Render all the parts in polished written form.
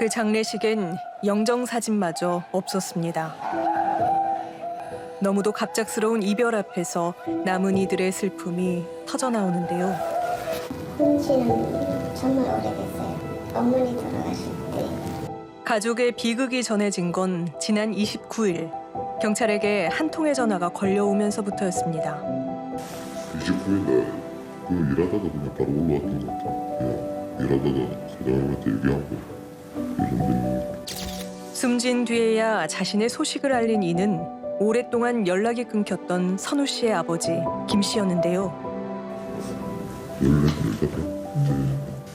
그 장례식엔 영정사진마저 없었습니다. 너무도 갑작스러운 이별 앞에서 남은 이들의 슬픔이 터져나오는데요. 혼신은 정말 오래됐어요. 어머니 돌아가실 때. 가족의 비극이 전해진 건 지난 29일 경찰에게 한 통의 전화가 걸려오면서부터였습니다. 29일 날 그 일하다가 그냥 바로 올라왔던 것 같아요. 그냥 일하다가 사장님한테 얘기하고 이런 숨진 뒤에야 자신의 소식을 알린 이는 오랫동안 연락이 끊겼던 선우 씨의 아버지 김 씨였는데요. 연락을 일하다가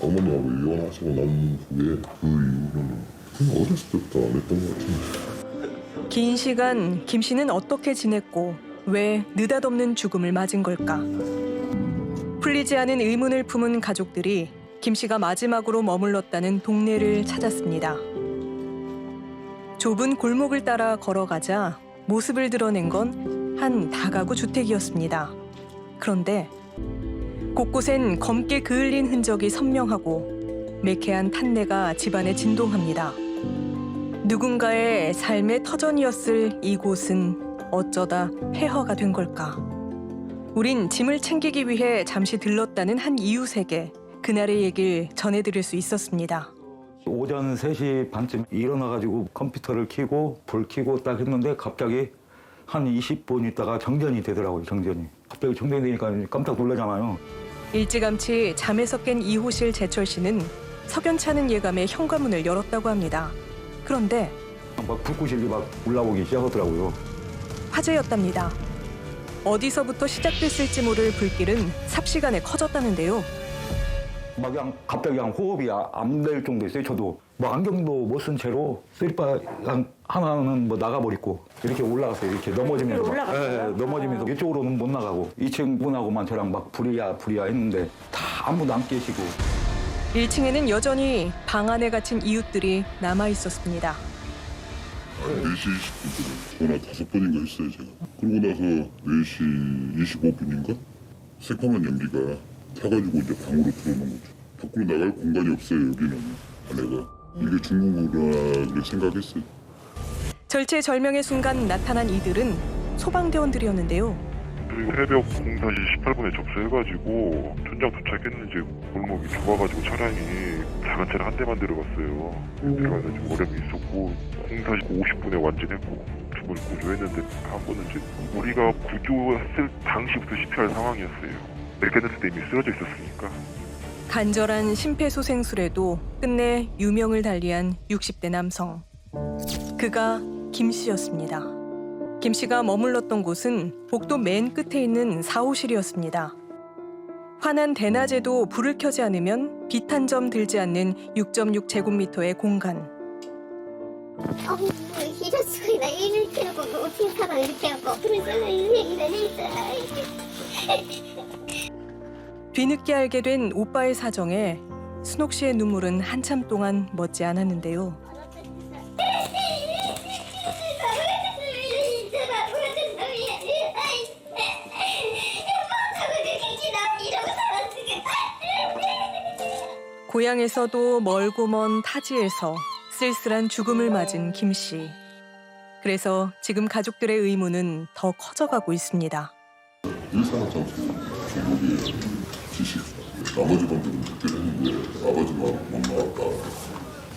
어머니하고 이혼하시고 난 후에 그 이후로는 그냥 어렸을 때부터 안 했던 것 같은데. 긴 시간 김 씨는 어떻게 지냈고 왜 느닷없는 죽음을 맞은 걸까? 풀리지 않은 의문을 품은 가족들이 김 씨가 마지막으로 머물렀다는 동네를 찾았습니다. 좁은 골목을 따라 걸어가자 모습을 드러낸 건 한 다가구 주택이었습니다. 그런데 곳곳엔 검게 그을린 흔적이 선명하고 매캐한 탄내가 집안에 진동합니다. 누군가의 삶의 터전이었을 이곳은 어쩌다 폐허가 된 걸까? 우린 짐을 챙기기 위해 잠시 들렀다는 한 이웃에게 그날의 얘기를 전해드릴 수 있었습니다. 오전 3시 반쯤 일어나가지고 컴퓨터를 켜고 불 켜고 딱 했는데 갑자기 한 20분 있다가 정전이 되더라고요. 정전이. 갑자기 정전이 되니까 깜짝 놀라잖아요. 일찌감치 잠에서 깬 이호실 재철 씨는 석연치 않은 예감에 현관문을 열었다고 합니다. 그런데 막 불꽃이 막 올라오기 시작하더라고요. 화재였답니다. 어디서부터 시작됐을지 모를 불길은 삽시간에 커졌다는데요. 막 그냥 갑자기 그냥 호흡이 안 될 정도였어요. 저도 뭐 안경도 못 쓴 채로 쓰리바 하나는 뭐 나가버리고 이렇게 올라갔어요. 이렇게 넘어지면서 넘어지면서 이쪽으로는 못 나가고 2층 분하고만 저랑 막 불이야 했는데 다 아무도 안 깨시고 1층에는 여전히 방 안에 갇힌 이웃들이 남아 있었습니다. 4시 20분쯤에 전화 5번인가 했어요 제가. 그러고 나서 4시 25분인가 새까만 연기가 타가지고 이제 방으로 들어오는 거죠. 밖으로 나갈 공간이 없어요 여기는. 아내가 이게 중국어라 생각했어요. 절체절명의 순간 나타난 이들은 소방대원들이었는데요. 그리고 새벽 0:18분에 접수해가지고 현장 도착했는지 골목이 좁아가지고 차량이 작은 차량 한 대만 들어갔어요. 들어가서 어려움이 있었고 0:50분에 완전했고 두 분 구조했는데 한 분은 이제 우리가 구조했을 당시부터 CPR 상황이었어요. 멜케데스 댐이 쓰러져 있었으니까. 간절한 심폐소생술에도 끝내 유명을 달리한 60대 남성. 그가 김 씨였습니다. 김 씨가 머물렀던 곳은 복도 맨 끝에 있는 사호실이었습니다. 환한 대낮에도 불을 켜지 않으면 빛 한 점 들지 않는 6.6제곱미터의 공간. 이럴 수가 있나. 이렇게 하고 어떻게 살아 이렇게 하고. 그래서 인생이라 했어. 뒤늦게 알게 된 오빠의 사정에 순옥 씨의 눈물은 한참 동안 멎지 않았는데요. 고향에서도 멀고 먼 타지에서 쓸쓸한 죽음을 맞은 김 씨. 그래서 지금 가족들의 의문은 더 커져가고 있습니다. 일산화탄소 중국의 지식 나머지 분들은 그렇게 했는데 아버지만 못 나왔다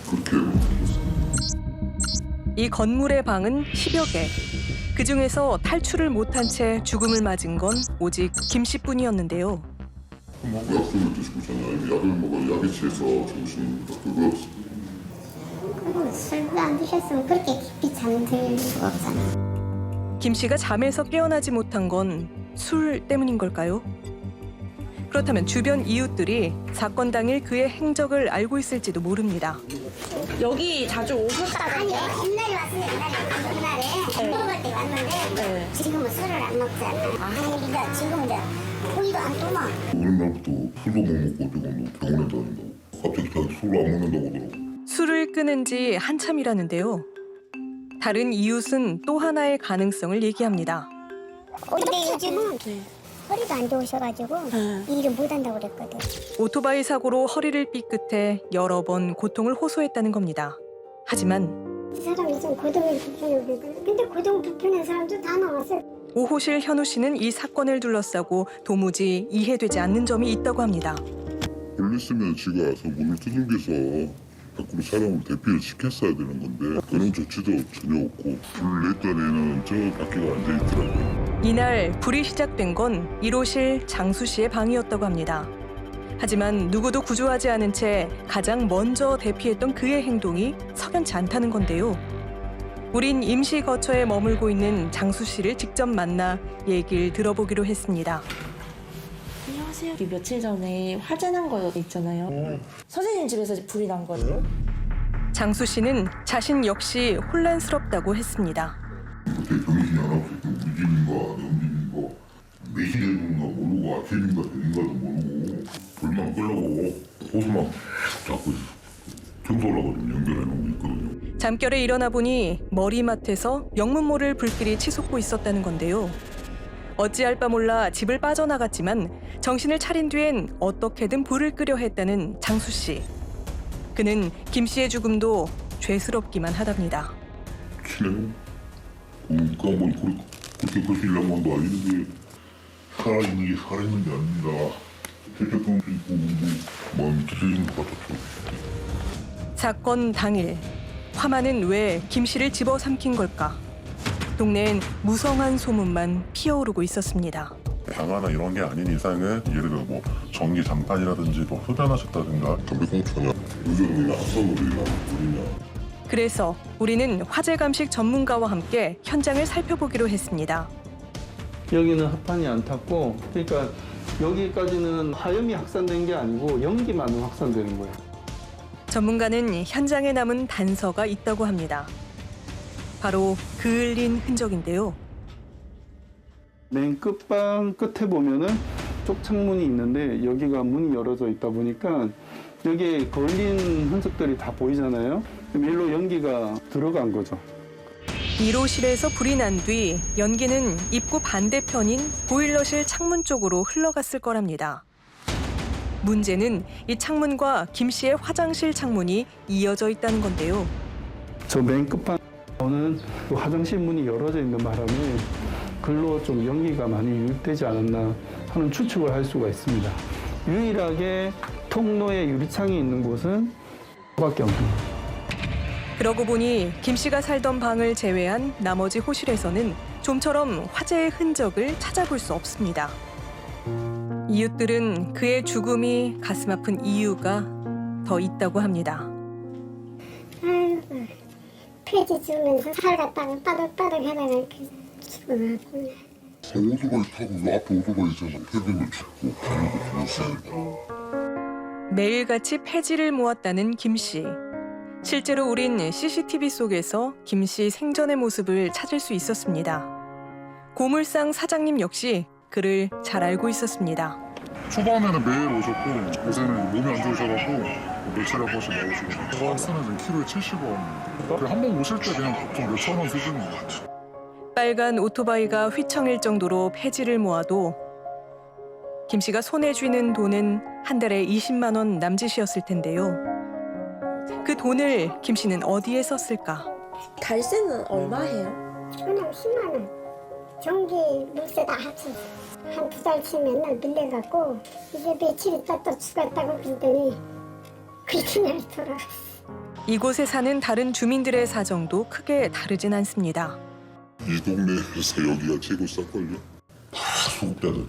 그렇게 들었어요. 이 건물의 방은 10여 개. 그중에서 탈출을 못한 채 죽음을 맞은 건 오직 김 씨뿐이었는데요. 약속을 드시고 있잖아요. 약을 먹어 약에 취해서 죽으신 그거. 술도 안 드셨으면 그렇게 깊이 잠들 수가 없잖아. 김 씨가 잠에서 깨어나지 못한 건 술 때문인 걸까요? 그렇다면 주변 이웃들이 사건 당일 그의 행적을 알고 있을지도 모릅니다. 여기 자주 오셨다. 아니요. 옛날에 왔어요. 옛날에 밥 먹을 때 왔는데 지금은 술을 안 먹잖아. 그러니까 지금 이제 고기도 안 떠나. 어느 날부터 술도 못 먹고 병원에 다닌다고. 갑자기 자기 술을 안 먹는다고 하더라고. 술을 끊은 지 한참이라는데요. 다른 이웃은 또 하나의 가능성을 얘기합니다. 근데 요즘은 허리가 안 좋으셔가지고 일을 못한다고 그랬거든. 오토바이 사고로 허리를 삐끗해 여러 번 고통을 호소했다는 겁니다. 하지만 이 사람이 좀 고동이 불편해. 근데 고동 불편한 사람도 다 나왔어요. 오호실 현우 씨는 이 사건을 둘러싸고 도무지 이해되지 않는 점이 있다고 합니다. 걸렸으면 지가 와서 문을 두들겨서 밖으로 사람을 대피를 시켰어야 되는 건데 그런 조치도 전혀 없고 불을 냈던 애는 저 밖에 앉아있더라고요. 이날 불이 시작된 건 1호실 장수 씨의 방이었다고 합니다. 하지만 누구도 구조하지 않은 채 가장 먼저 대피했던 그의 행동이 석연치 않다는 건데요. 우린 임시 거처에 머물고 있는 장수 씨를 직접 만나 얘기를 들어보기로 했습니다. 안녕하세요. 며칠 전에 화재 난 거 있잖아요. 선생님 집에서 불이 난 거예요? 장수 씨는 자신 역시 혼란스럽다고 했습니다. 그때 정신이 안 없어. 우리 집인가 연집인가 매실인가 모르고 아침인가 저인가도 모르고 불만 끌려고 호수만 자꾸 청소 올라가지고 연결해놓고 있거든요. 잠결에 일어나 보니 머리맡에서 영문 모를 불길이 치솟고 있었다는 건데요. 어찌할 바 몰라 집을 빠져나갔지만 정신을 차린 뒤엔 어떻게든 불을 끄려 했다는 장수 씨. 그는 김 씨의 죽음도 죄스럽기만 하답니다. 친해요? 그러니까 그렇게 거시려고 한 거 아닌데 살아있는 게 살아있는 게 아닙니다. 죄책감도 있고 마음이 찢어진 것 같았죠. 사건 당일 화마는 왜 김 씨를 집어삼킨 걸까? 동네엔 무성한 소문만 피어오르고 있었습니다. 방화나 이런 게 아닌 이상은 예를 들어 뭐 전기 장판이라든지 뭐 흡연하셨다든가 담배꽁초냐 요즘은 악성으로 일어나냐. 그래서 우리는 화재 감식 전문가와 함께 현장을 살펴보기로 했습니다. 여기는 합판이 안 탔고, 그러니까 여기까지는 화염이 확산된 게 아니고 연기만 확산되는 거예요. 전문가는 현장에 남은 단서가 있다고 합니다. 바로 그을린 흔적인데요. 맨 끝방 끝에 보면은 쪽 창문이 있는데 여기가 문이 열어져 있다 보니까 여기에 걸린 흔적들이 다 보이잖아요. 그럼 일로 연기가 들어간 거죠. 1호실에서 불이 난 뒤 연기는 입구 반대편인 보일러실 창문 쪽으로 흘러갔을 거랍니다. 문제는 이 창문과 김 씨의 화장실 창문이 이어져 있다는 건데요. 저 맨 끝방은 화장실 문이 열어져 있는 바람에 글로 좀 연기가 많이 유입되지 않았나 하는 추측을 할 수가 있습니다. 유일하게 통로에 유리창이 있는 곳은 밖에 없습니다. 그러고 보니 김 씨가 살던 방을 제외한 나머지 호실에서는 좀처럼 화재의 흔적을 찾아볼 수 없습니다. 이웃들은 그의 죽음이 가슴 아픈 이유가 더 있다고 합니다. 아이고, 폐지 주면서 살 갖다가 따닥따닥 해다가 죽어나 보네. 오토바이 타고 요 앞에 오토바이 있잖아. 폐기물 짚고 가는 거 죽었으니까. 매일같이 폐지를 모았다는 김 씨. 실제로 우린 CCTV 속에서 김 씨 생전의 모습을 찾을 수 있었습니다. 고물상 사장님 역시 그를 잘 알고 있었습니다. 초반에는 매일 오셨고 요새는 몸이 안 좋으셔갖고 며칠에 한 번씩 나오시고 그거 쓰는 키로에 70원 한 번 오실 때 그냥 보통 몇천 원 수준인 것 같아요. 빨간 오토바이가 휘청일 정도로 폐지를 모아도 김 씨가 손에 쥐는 돈은 한 달에 20만 원 남짓이었을 텐데요. 그 돈을 김 씨는 어디에 썼을까? 달세는 얼마 해요? 그냥 10만 원. 전기, 물세 다 합쳐서 한 2달치 맨날 빌려갖고 이제 며칠 있다 또 죽었다고 그러더니 그렇게 날 돌아갔어. 이곳에 사는 다른 주민들의 사정도 크게 다르진 않습니다. 이 동네에서 여기가 최고 쌀걸요? 다 수급자들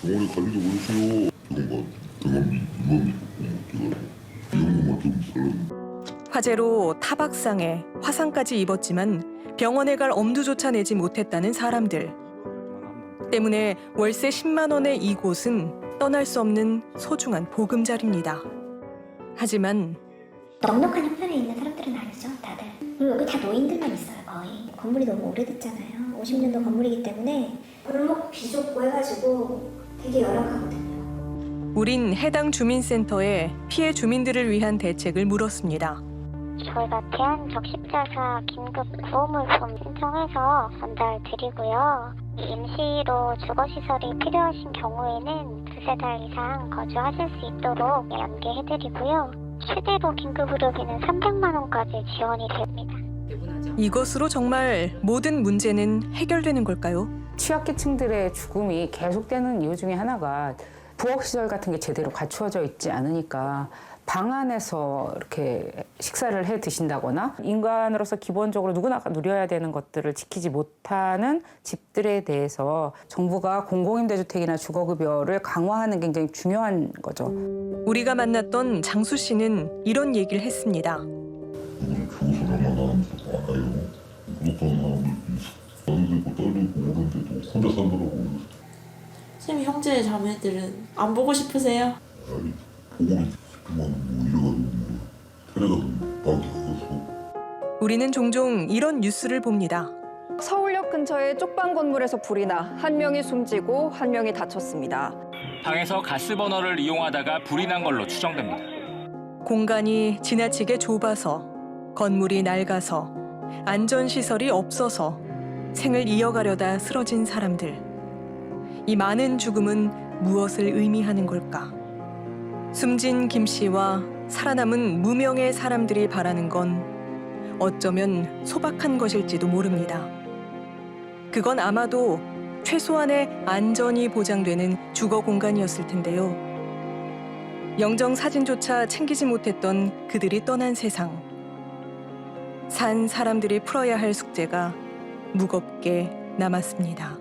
병원에 관리도 그러세요. 지금 뭐 등암이, 이맘이 좋고 이런 것만 좀 별로. 화재로 타박상에 화상까지 입었지만 병원에 갈 엄두조차 내지 못했다는 사람들. 때문에 월세 10만 원의 이곳은 떠날 수 없는 소중한 보금자리입니다. 하지만 넉넉한 형편에 있는 사람들은 아니죠, 다들. 여기 다 노인들만 있어요, 거의. 건물이 너무 오래됐잖아요. 50년도 건물이기 때문에 골목 비좁고 해가지고 되게 열악하거든요. 우린 해당 주민센터에 피해 주민들을 위한 대책을 물었습니다. 저희가 대한적십자사 긴급 구호물품 신청해서 전달드리고요. 임시로 주거시설이 필요하신 경우에는 2-3달 이상 거주하실 수 있도록 연계해드리고요. 최대로 긴급의료비는 300만 원까지 지원이 됩니다. 이것으로 정말 모든 문제는 해결되는 걸까요? 취약계층들의 죽음이 계속되는 이유 중에 하나가 부엌시설 같은 게 제대로 갖추어져 있지 않으니까 방 안에서 이렇게 식사를 해 드신다거나 인간으로서 기본적으로 누구나 누려야 되는 것들을 지키지 못하는 집들에 대해서 정부가 공공임대주택이나 주거급여를 강화하는 게 굉장히 중요한 거죠. 우리가 만났던 장수 씨는 이런 얘기를 했습니다. 누구는 교수를 만나면서 많아요. 그렇다는 사람들도 있어. 딸리고 오는데도 혼자 살더라고요. 쌤 형제 자매들은 안 보고 싶으세요? 아니, 보고 싶으면 뭐 이래가지고 데려가서 나가서. 우리는 종종 이런 뉴스를 봅니다. 서울역 근처의 쪽방 건물에서 불이 나 한 명이 숨지고 한 명이 다쳤습니다. 방에서 가스버너를 이용하다가 불이 난 걸로 추정됩니다. 공간이 지나치게 좁아서, 건물이 낡아서, 안전시설이 없어서 생을 이어가려다 쓰러진 사람들. 이 많은 죽음은 무엇을 의미하는 걸까? 숨진 김 씨와 살아남은 무명의 사람들이 바라는 건 어쩌면 소박한 것일지도 모릅니다. 그건 아마도 최소한의 안전이 보장되는 주거 공간이었을 텐데요. 영정 사진조차 챙기지 못했던 그들이 떠난 세상. 산 사람들이 풀어야 할 숙제가 무겁게 남았습니다.